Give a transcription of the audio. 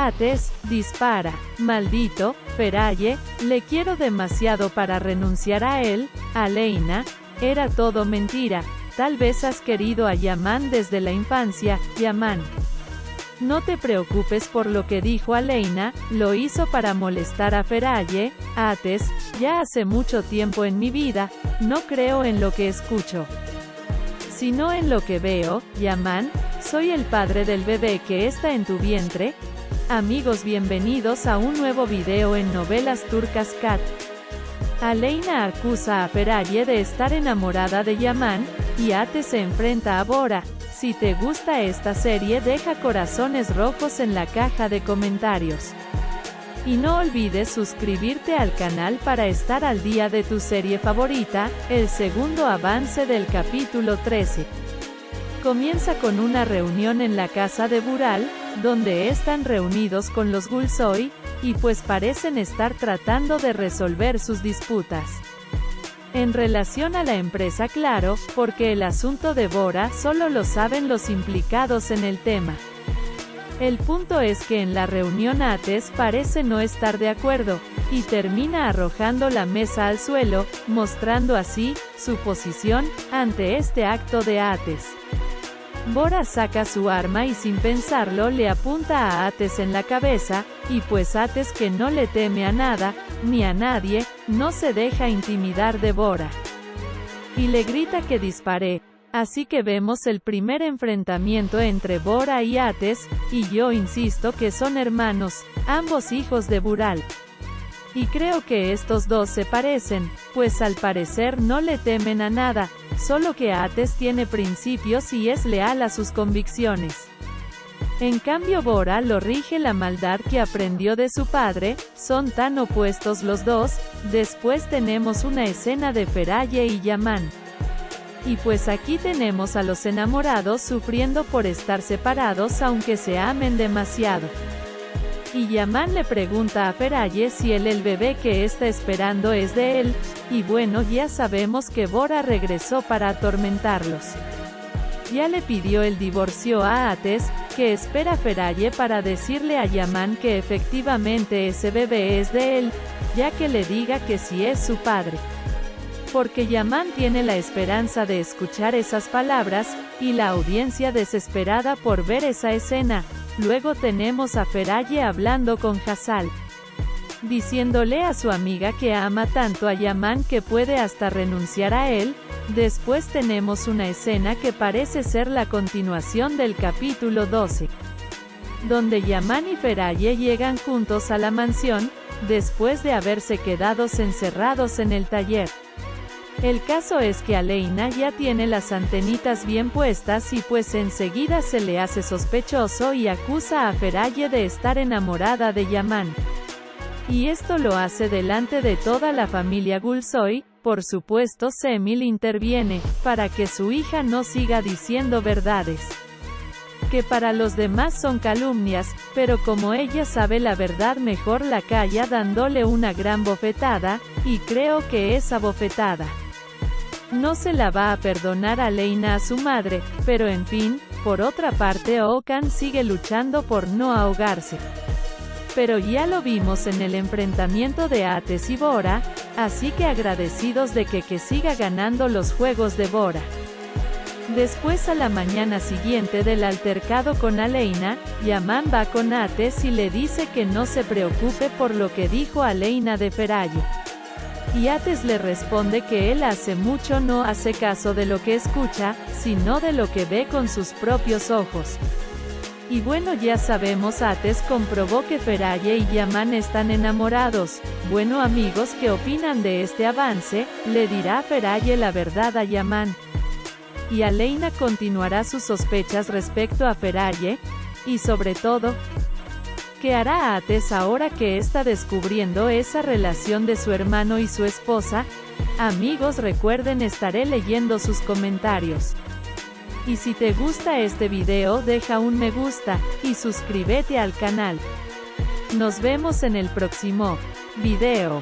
Ates, dispara. Maldito, Feraye, le quiero demasiado para renunciar a él. Aleina, era todo mentira. Tal vez has querido a Yaman desde la infancia, Yaman. No te preocupes por lo que dijo Aleina, lo hizo para molestar a Feraye. Ates, ya hace mucho tiempo en mi vida, no creo en lo que escucho, sino en lo que veo. Yaman, soy el padre del bebé que está en tu vientre. Amigos, bienvenidos a un nuevo video en Novelas Turcas Cat. Aleina acusa a Feraye de estar enamorada de Yaman, y Ates se enfrenta a Bora. Si te gusta esta serie, deja corazones rojos en la caja de comentarios. Y no olvides suscribirte al canal para estar al día de tu serie favorita. El segundo avance del capítulo 13. Comienza con una reunión en la casa de Bural, donde están reunidos con los Gulsoy, y pues parecen estar tratando de resolver sus disputas en relación a la empresa, claro, porque el asunto de Bora solo lo saben los implicados en el tema. El punto es que en la reunión Ates parece no estar de acuerdo, y termina arrojando la mesa al suelo, mostrando así su posición ante este acto de Ates. Bora saca su arma y sin pensarlo le apunta a Ates en la cabeza, y pues Ates, que no le teme a nada, ni a nadie, no se deja intimidar de Bora. Y le grita que dispare. Así que vemos el primer enfrentamiento entre Bora y Ates, y yo insisto que son hermanos, ambos hijos de Bural. Y creo que estos dos se parecen, pues al parecer no le temen a nada, solo que Ates tiene principios y es leal a sus convicciones. En cambio Bora lo rige la maldad que aprendió de su padre. Son tan opuestos los dos. Después tenemos una escena de Feraye y Yaman. Y pues aquí tenemos a los enamorados sufriendo por estar separados aunque se amen demasiado. Y Yaman le pregunta a Feraye si el bebé que está esperando es de él, y bueno, ya sabemos que Bora regresó para atormentarlos. Ya le pidió el divorcio a Ates, que espera Feraye para decirle a Yaman que efectivamente ese bebé es de él, ya que le diga que sí es su padre. Porque Yaman tiene la esperanza de escuchar esas palabras, y la audiencia desesperada por ver esa escena. Luego tenemos a Feraye hablando con Hassal, diciéndole a su amiga que ama tanto a Yaman que puede hasta renunciar a él. Después tenemos una escena que parece ser la continuación del capítulo 12, donde Yaman y Feraye llegan juntos a la mansión, después de haberse quedado encerrados en el taller. El caso es que Aleina ya tiene las antenitas bien puestas y pues enseguida se le hace sospechoso y acusa a Feraye de estar enamorada de Yaman. Y esto lo hace delante de toda la familia Gulsoy. Por supuesto Semil interviene, para que su hija no siga diciendo verdades que para los demás son calumnias, pero como ella sabe la verdad mejor la calla dándole una gran bofetada, y creo que esa bofetada no se la va a perdonar Aleina a su madre, pero en fin. Por otra parte Okan sigue luchando por no ahogarse. Pero ya lo vimos en el enfrentamiento de Ates y Bora, así que agradecidos de que siga ganando los juegos de Bora. Después, a la mañana siguiente del altercado con Aleina, Yaman va con Ates y le dice que no se preocupe por lo que dijo Aleina de Feraye. Y Ates le responde que él hace mucho no hace caso de lo que escucha, sino de lo que ve con sus propios ojos. Y bueno, ya sabemos, Ates comprobó que Feraye y Yaman están enamorados. Bueno amigos, ¿qué opinan de este avance? ¿Le dirá Feraye la verdad a Yaman? ¿Y Aleina continuará sus sospechas respecto a Feraye? Y sobre todo, ¿qué hará Ates ahora que está descubriendo esa relación de su hermano y su esposa? Amigos, recuerden, estaré leyendo sus comentarios. Y si te gusta este video, deja un me gusta, y suscríbete al canal. Nos vemos en el próximo video.